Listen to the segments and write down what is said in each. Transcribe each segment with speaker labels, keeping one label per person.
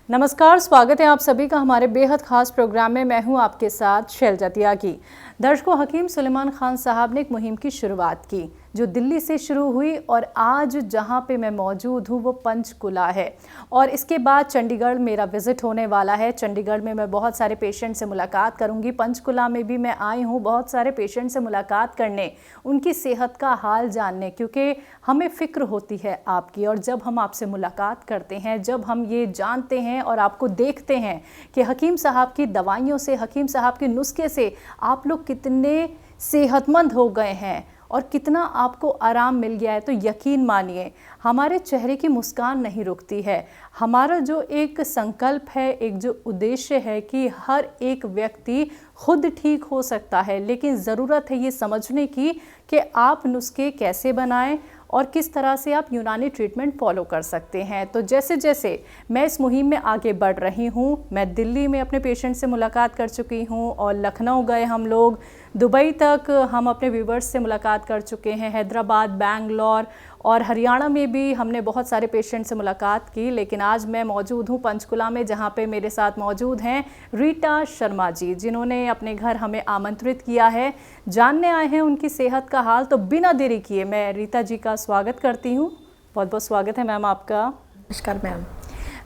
Speaker 1: नमस्कार, स्वागत है आप सभी का हमारे बेहद खास प्रोग्राम में। मैं हूं आपके साथ शैलजा त्यागी। दर्शकों, हकीम सुलेमान खान साहब ने एक मुहिम की शुरुआत की जो दिल्ली से शुरू हुई और आज जहां पे मैं मौजूद हूं वो पंचकुला है और इसके बाद चंडीगढ़ मेरा विजिट होने वाला है। चंडीगढ़ में मैं बहुत सारे पेशेंट से मुलाकात करूंगी। पंचकुला में भी मैं आई हूं बहुत सारे पेशेंट से मुलाकात करने, उनकी सेहत का हाल जानने, क्योंकि हमें फ़िक्र होती है आपकी। और जब हम आपसे मुलाकात करते हैं, जब हम ये जानते हैं और आपको देखते हैं कि हकीम साहब की दवाइयों से, हकीम साहब के नुस्खे से आप लोग कितने सेहतमंद हो गए हैं और कितना आपको आराम मिल गया है, तो यकीन मानिए हमारे चेहरे की मुस्कान नहीं रुकती है। हमारा जो एक संकल्प है, एक जो उद्देश्य है कि हर एक व्यक्ति खुद ठीक हो सकता है, लेकिन ज़रूरत है ये समझने की कि आप नुस्खे कैसे बनाएं और किस तरह से आप यूनानी ट्रीटमेंट फॉलो कर सकते हैं। तो जैसे जैसे मैं इस मुहिम में आगे बढ़ रही हूँ, मैं दिल्ली में अपने पेशेंट से मुलाकात कर चुकी हूँ और लखनऊ गए हम लोग, दुबई तक हम अपने व्यूवर्स से मुलाकात कर चुके हैं, हैदराबाद, बैंगलोर और हरियाणा में भी हमने बहुत सारे पेशेंट से मुलाकात की। लेकिन आज मैं मौजूद हूँ पंचकुला में, जहाँ पे मेरे साथ मौजूद हैं रीटा शर्मा जी, जिन्होंने अपने घर हमें आमंत्रित किया है। जानने आए हैं उनकी सेहत का हाल। तो बिना देरी किए मैं रीटा जी का स्वागत करती हूँ। बहुत बहुत स्वागत है मैम आपका।
Speaker 2: नमस्कार मैम।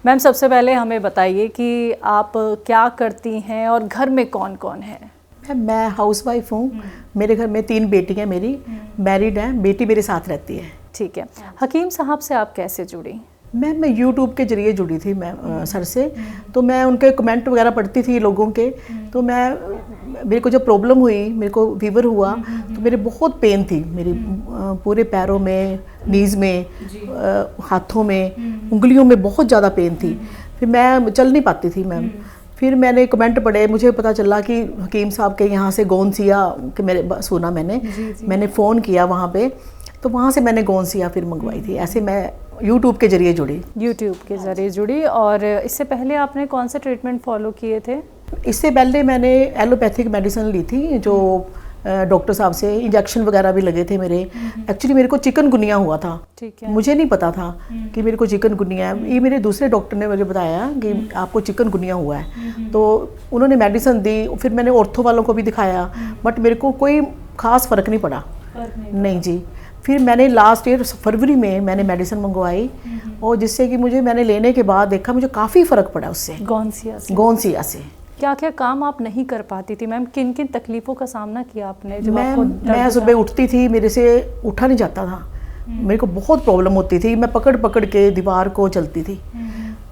Speaker 1: मैम, सबसे पहले हमें बताइए कि आप क्या करती हैं और घर में कौन कौन है?
Speaker 2: मैं हाउसवाइफ हूँ। मेरे घर में 3 बेटियाँ मेरी मैरिड हैं। बेटी मेरे साथ रहती है।
Speaker 1: ठीक है। हकीम साहब से आप कैसे जुड़ी?
Speaker 2: मैं यूट्यूब के जरिए जुड़ी थी मैं सर से। तो मैं उनके कमेंट वगैरह पढ़ती थी लोगों के। तो मेरे को जब प्रॉब्लम हुई, मेरे को फीवर हुआ, तो मेरे बहुत पेन थी मेरी पूरे पैरों में, नीज़ में, हाथों में, उंगलियों में बहुत ज़्यादा पेन थी। फिर मैं चल नहीं पाती थी मैम। फिर मैंने कमेंट पढ़े, मुझे पता चला कि हकीम साहब के यहाँ से गोंसिया के मेरे सुना मैंने फ़ोन किया वहाँ पे, तो वहाँ से मैंने गोंसिया फिर मंगवाई थी। ऐसे मैं यूट्यूब के ज़रिए जुड़ी।
Speaker 1: यूट्यूब के ज़रिए जुड़ी। और इससे पहले आपने कौन से ट्रीटमेंट फॉलो किए थे?
Speaker 2: इससे पहले मैंने एलोपैथिक मेडिसिन ली थी, जो डॉक्टर साहब से इंजेक्शन वगैरह भी लगे थे मेरे। एक्चुअली मेरे को चिकनगुनिया हुआ था।
Speaker 1: ठीक है।
Speaker 2: मुझे नहीं पता था कि मेरे को चिकनगुनिया है। ये मेरे दूसरे डॉक्टर ने मुझे बताया कि आपको चिकनगुनिया हुआ है। तो उन्होंने मेडिसिन दी। फिर मैंने ऑर्थो वालों को भी दिखाया, बट मेरे को कोई ख़ास फ़र्क नहीं पड़ा। नहीं जी। फिर मैंने लास्ट ईयर फरवरी में मैंने मेडिसिन मंगवाई और जिससे कि मैंने लेने के बाद देखा मुझे काफ़ी फ़र्क पड़ा उससे, गोंसिया से।
Speaker 1: क्या क्या काम आप नहीं कर पाती थी मैम? किन किन तकलीफ़ों का सामना किया आपने?
Speaker 2: मैं सुबह उठती थी, मेरे से उठा नहीं जाता था। मेरे को बहुत प्रॉब्लम होती थी। मैं पकड़ पकड़ के दीवार को चलती थी।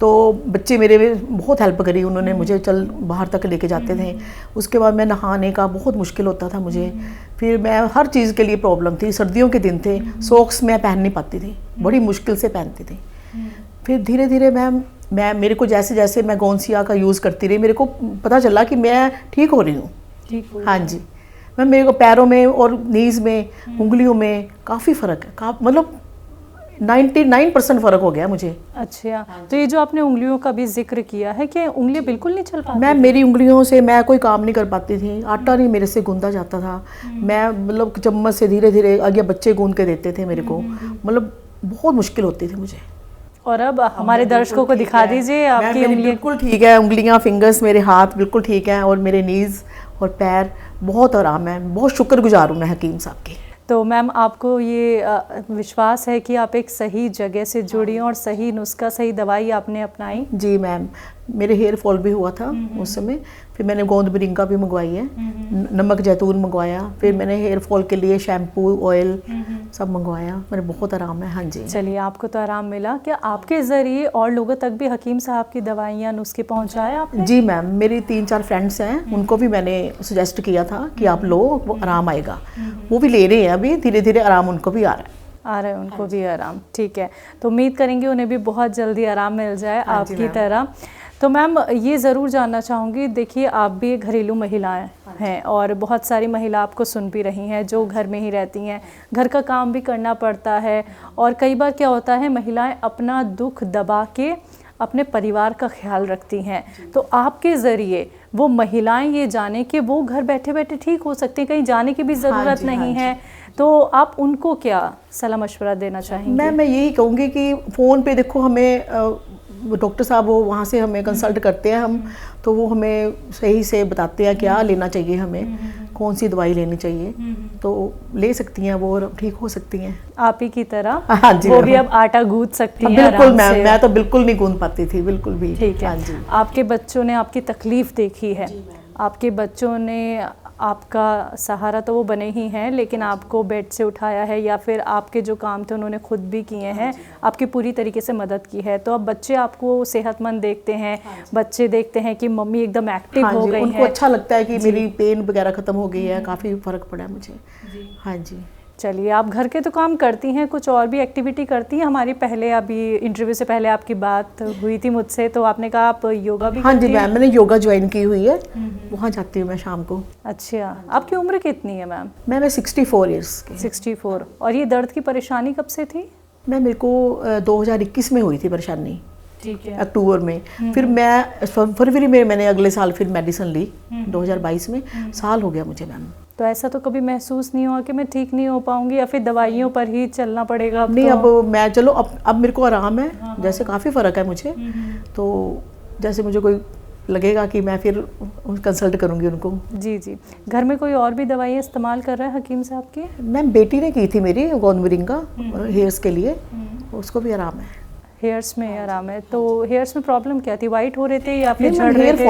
Speaker 2: तो बच्चे मेरे बहुत हेल्प करी उन्होंने, मुझे चल बाहर तक लेके जाते थे। उसके बाद मैं नहाने का बहुत मुश्किल होता था मुझे। फिर मैं हर चीज़ के लिए प्रॉब्लम थी। सर्दियों के दिन थे, सॉक्स मैं पहन नहीं पाती थी, बड़ी मुश्किल से पहनती थी। फिर धीरे धीरे मैं मेरे को जैसे जैसे मैं गोंसिया का यूज़ करती रही, मेरे को पता चला कि मैं ठीक हो रही हूँ। हाँ जी। मेरे को पैरों में और नीज़ में, उंगलियों में काफ़ी फ़र्क है। मतलब 99% फ़र्क हो गया मुझे।
Speaker 1: अच्छा, तो ये जो आपने उंगलियों का भी जिक्र किया है कि उंगलियां बिल्कुल नहीं चल पाती?
Speaker 2: मैं मेरी उंगलियों से मैं कोई काम नहीं कर पाती थी। आटा नहीं मेरे से गूंदा जाता था। मैं मतलब चम्मच से धीरे धीरे आगे बच्चे गूंद के देते थे मेरे को। मतलब बहुत मुश्किल होती थी मुझे।
Speaker 1: और अब हमारे दर्शकों को दिखा दीजिए आपकी उंगलियां।
Speaker 2: बिल्कुल ठीक है, उंगलियां, फिंगर्स, मेरे हाथ बिल्कुल ठीक हैं और मेरे नीज़ और पैर बहुत आराम है। बहुत शुक्रगुजार हूँ मैं हकीम साहब की।
Speaker 1: तो मैम, आपको ये विश्वास है कि आप एक सही जगह से जुड़ी और सही नुस्खा, सही दवाई आपने अपनाई?
Speaker 2: जी मैम। मेरे हेयर फॉल भी हुआ था उस समय। फिर मैंने गोंद मोरिंगा भी मंगवाई है, नमक जैतून मंगवाया। फिर मैंने हेयर फॉल के लिए शैम्पू, ऑयल सब मंगवाया। मेरे बहुत आराम है। हाँ जी।
Speaker 1: चलिए, आपको तो आराम मिला। क्या आपके ज़रिए और लोगों तक भी हकीम साहब की दवाइयाँ, नुस्खे पहुँचाए आपने?
Speaker 2: जी मैम। मेरी 3-4 फ्रेंड्स हैं, उनको भी मैंने सजेस्ट किया था कि आप लो, वो आराम आएगा। वो भी ले रहे हैं अभी, धीरे धीरे आराम उनको भी आ रहा है।
Speaker 1: उनको भी आराम। ठीक है, तो उम्मीद करेंगे उन्हें भी बहुत जल्दी आराम मिल जाए आपकी तरह। तो मैम, ये ज़रूर जानना चाहूँगी, देखिए आप भी एक घरेलू महिलाएं हैं और बहुत सारी महिला आपको सुन भी रही हैं जो घर में ही रहती हैं, घर का काम भी करना पड़ता है। और कई बार क्या होता है, महिलाएं अपना दुख दबा के अपने परिवार का ख्याल रखती हैं। तो आपके ज़रिए वो महिलाएं ये जाने कि वो घर बैठे बैठे ठीक हो सकती हैं, कहीं जाने की भी ज़रूरत नहीं है, तो आप उनको क्या सलाह मशवरा देना चाहेंगे?
Speaker 2: मैं यही कहूँगी कि फ़ोन पे देखो हमें वो डॉक्टर साहब वो वहाँ से हमें कंसल्ट करते हैं हम, तो वो हमें सही से बताते हैं क्या लेना चाहिए हमें, कौन सी दवाई लेनी चाहिए, तो ले सकती हैं वो और ठीक हो सकती हैं
Speaker 1: आप ही की तरह।
Speaker 2: हाँ जी
Speaker 1: वो भी अब आटा गूंथ सकती हैं
Speaker 2: बिल्कुल
Speaker 1: आराम
Speaker 2: मैम,
Speaker 1: से।
Speaker 2: मैं तो बिल्कुल नहीं गूंथ पाती थी, बिल्कुल भी।
Speaker 1: ठीक है।
Speaker 2: हाँ जी।
Speaker 1: आपके बच्चों ने आपकी तकलीफ देखी है, आपके बच्चों ने आपका सहारा तो वो बने ही हैं, लेकिन आपको बेड से उठाया है या फिर आपके जो काम थे उन्होंने खुद भी किए हैं, आपकी पूरी तरीके से मदद की है। तो अब बच्चे आपको सेहतमंद देखते हैं, बच्चे देखते हैं कि मम्मी एकदम एक्टिव हो गई
Speaker 2: उनको
Speaker 1: हैं।
Speaker 2: अच्छा लगता है कि मेरी पेन वगैरह खत्म हो गई है, काफ़ी फ़र्क पड़ा है मुझे। हाँ जी।
Speaker 1: चलिए, आप घर के तो काम करती हैं, कुछ और भी एक्टिविटी करती हैं? हमारी पहले अभी इंटरव्यू से पहले आपकी बात हुई थी मुझसे, तो आपने कहा आप योगा भी
Speaker 2: हाँ जी
Speaker 1: करती हैं?
Speaker 2: मैम, मैंने योगा ज्वाइन की हुई है, वहाँ जाती हूँ मैं शाम को।
Speaker 1: अच्छा, आपकी उम्र कितनी है मैम?
Speaker 2: मैं 64 ईयर्स की।
Speaker 1: 64। और ये दर्द की परेशानी कब से थी?
Speaker 2: मेरे को 2021 में हुई थी परेशानी,
Speaker 1: ठीक है।
Speaker 2: अक्टूबर में। फिर मैं फरवरी में मैंने अगले साल फिर मेडिसिन ली, 2022 में। साल हो गया मुझे मैम।
Speaker 1: तो ऐसा तो कभी महसूस नहीं हुआ कि मैं ठीक नहीं हो पाऊंगी या फिर दवाइयों पर ही चलना पड़ेगा? अब
Speaker 2: नहीं,
Speaker 1: तो
Speaker 2: अब मैं चलो अब मेरे को आराम है, जैसे काफ़ी फ़र्क है मुझे। तो जैसे मुझे कोई लगेगा कि मैं फिर कंसल्ट करूँगी उनको।
Speaker 1: जी जी। घर में कोई और भी दवाइयाँ इस्तेमाल कर रहा है हकीम साहब की?
Speaker 2: मैम बेटी ने की थी मेरी गोंदमोरिंगा हेयर्स के लिए, उसको भी आराम है।
Speaker 1: हेयर्स में आराम है। तो हेयर्स में प्रॉब्लम क्या थी? वाइट हो रहे थे या फिर झड़ रहे थे?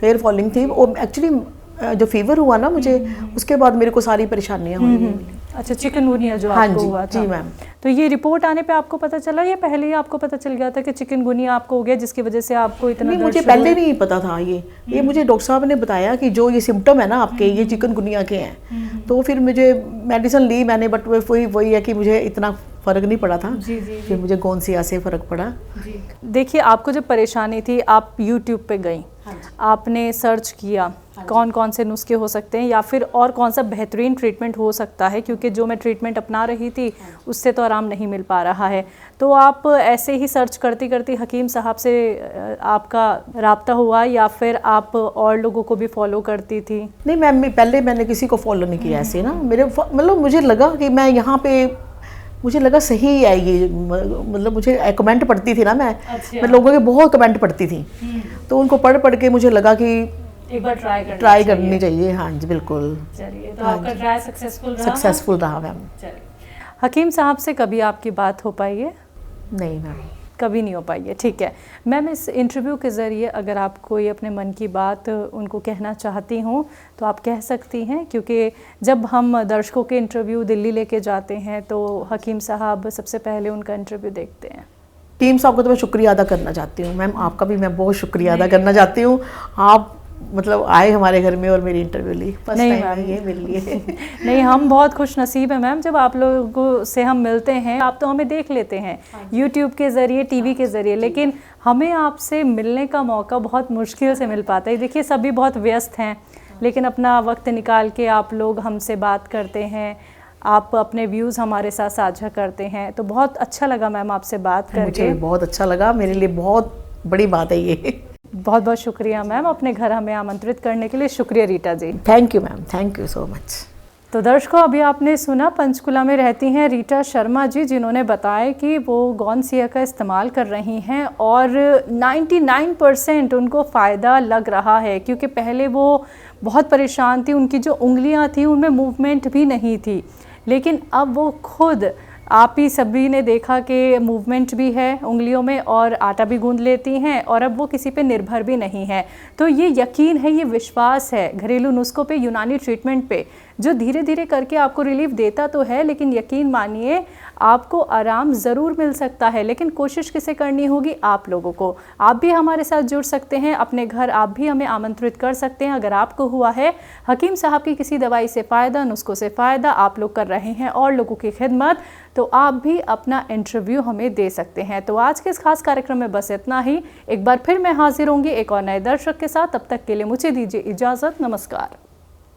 Speaker 2: हेयर फॉलिंग थी। वो एक्चुअली जो फीवर हुआ ना मुझे, उसके बाद मेरे को सारी परेशानियां हुई।
Speaker 1: अच्छा, चिकनगुनिया जो
Speaker 2: हाँ
Speaker 1: आपको
Speaker 2: जी,
Speaker 1: हुआ था।
Speaker 2: जी मैम।
Speaker 1: तो ये रिपोर्ट आने पे आपको पता चला या पहले ही आपको पता चल गया था कि चिकनगुनिया आपको हो गया जिसकी वजह से आपको इतना
Speaker 2: नहीं,
Speaker 1: दर्द
Speaker 2: मुझे
Speaker 1: शुरू
Speaker 2: पहले
Speaker 1: हुआ?
Speaker 2: नहीं पता था ये मुझे डॉक्टर साहब ने बताया कि जो ये सिम्टम है ना आपके, ये चिकनगुनिया के हैं। तो फिर मुझे मेडिसिन ली मैंने, बट वही है कि मुझे इतना फ़र्क नहीं पड़ा था।
Speaker 1: जी जी
Speaker 2: फिर मुझे गोंसिया से फ़र्क पड़ा।
Speaker 1: जी। देखिए, आपको जब परेशानी थी आप यूट्यूब पे गई, आपने सर्च किया कौन कौन से नुस्खे हो सकते हैं या फिर और कौन सा बेहतरीन ट्रीटमेंट हो सकता है, क्योंकि जो मैं ट्रीटमेंट अपना रही थी उससे तो आराम नहीं मिल पा रहा है। तो आप ऐसे ही सर्च करती करती हकीम साहब से आपका राब्ता हुआ या फिर आप और लोगों को भी फॉलो करती थी?
Speaker 2: नहीं मैम, पहले मैंने किसी को फॉलो नहीं किया ऐसे ना। मेरे मतलब मुझे लगा कि मैं यहाँ पे, मुझे लगा सही है ये, मतलब मुझे कमेंट पढ़ती थी ना मैं लोगों के बहुत कमेंट पढ़ती थी, तो उनको पढ़ के मुझे लगा कि
Speaker 1: एक बार ट्राई
Speaker 2: करनी चाहिए। हाँ जी बिल्कुल।
Speaker 1: चलिए, तो आपका ट्राई
Speaker 2: सक्सेसफुल रहा मैम।
Speaker 1: चलिए, हकीम साहब से कभी आपकी बात हो पाई है?
Speaker 2: नहीं मैम,
Speaker 1: कभी नहीं हो पाई है। ठीक है मैम, इस इंटरव्यू के ज़रिए अगर आप कोई अपने मन की बात उनको कहना चाहती हूँ तो आप कह सकती हैं, क्योंकि जब हम दर्शकों के इंटरव्यू दिल्ली लेके जाते हैं तो हकीम साहब सबसे पहले उनका इंटरव्यू देखते हैं।
Speaker 2: टीम साहब को तो मैं शुक्रिया अदा करना चाहती हूँ मैम, आपका भी मैं बहुत शुक्रिया अदा करना चाहती हूँ। आप मतलब आए हमारे घर में और मेरी इंटरव्यू ली, फर्स्ट
Speaker 1: नहीं
Speaker 2: टाइम
Speaker 1: मैम,
Speaker 2: ये मेरे लिए।
Speaker 1: नहीं, हम बहुत खुश नसीब हैं मैम, जब आप लोगों से हम मिलते हैं। आप तो हमें देख लेते हैं यूट्यूब के ज़रिए, टीवी के ज़रिए, लेकिन हमें आपसे मिलने का मौका बहुत मुश्किल से मिल पाता है। देखिए, सभी बहुत व्यस्त हैं, लेकिन अपना वक्त निकाल के आप लोग हमसे बात करते हैं, आप अपने व्यूज़ हमारे साथ साझा करते हैं, तो बहुत अच्छा लगा मैम आपसे बात करके।
Speaker 2: मुझे भी बहुत अच्छा लगा, मेरे लिए बहुत बड़ी बात है ये।
Speaker 1: बहुत बहुत शुक्रिया मैम, अपने घर हमें आमंत्रित करने के लिए। शुक्रिया Rita ji.
Speaker 2: Thank you ma'am, thank you so much. तो
Speaker 1: दर्शकों, अभी आपने सुना पंचकुला में रहती हैं रीटा शर्मा जी, जिन्होंने बताया कि वो गोंसिया का इस्तेमाल कर रही हैं और 99% उनको फ़ायदा लग रहा है, क्योंकि पहले वो बहुत परेशान थी, उनकी जो उंगलियां थी उनमें मूवमेंट भी नहीं थी, लेकिन अब वो खुद, आप ही सभी ने देखा कि मूवमेंट भी है उंगलियों में और आटा भी गूंद लेती हैं और अब वो किसी पे निर्भर भी नहीं है। तो ये यकीन है, ये विश्वास है घरेलू नुस्खों पे, यूनानी ट्रीटमेंट पे, जो धीरे धीरे करके आपको रिलीफ देता तो है, लेकिन यकीन मानिए आपको आराम ज़रूर मिल सकता है। लेकिन कोशिश किसे करनी होगी? आप लोगों को। आप भी हमारे साथ जुड़ सकते हैं, अपने घर आप भी हमें आमंत्रित कर सकते हैं। अगर आपको हुआ है हकीम साहब की किसी दवाई से फ़ायदा, नुस्खों से फ़ायदा, आप लोग कर रहे हैं और लोगों की खिदमत, तो आप भी अपना इंटरव्यू हमें दे सकते हैं। तो आज के इस खास कार्यक्रम में बस इतना ही। एक बार फिर मैं हाजिर होंगी एक और नए दर्शक के साथ। तब तक के लिए मुझे दीजिए इजाज़त। नमस्कार।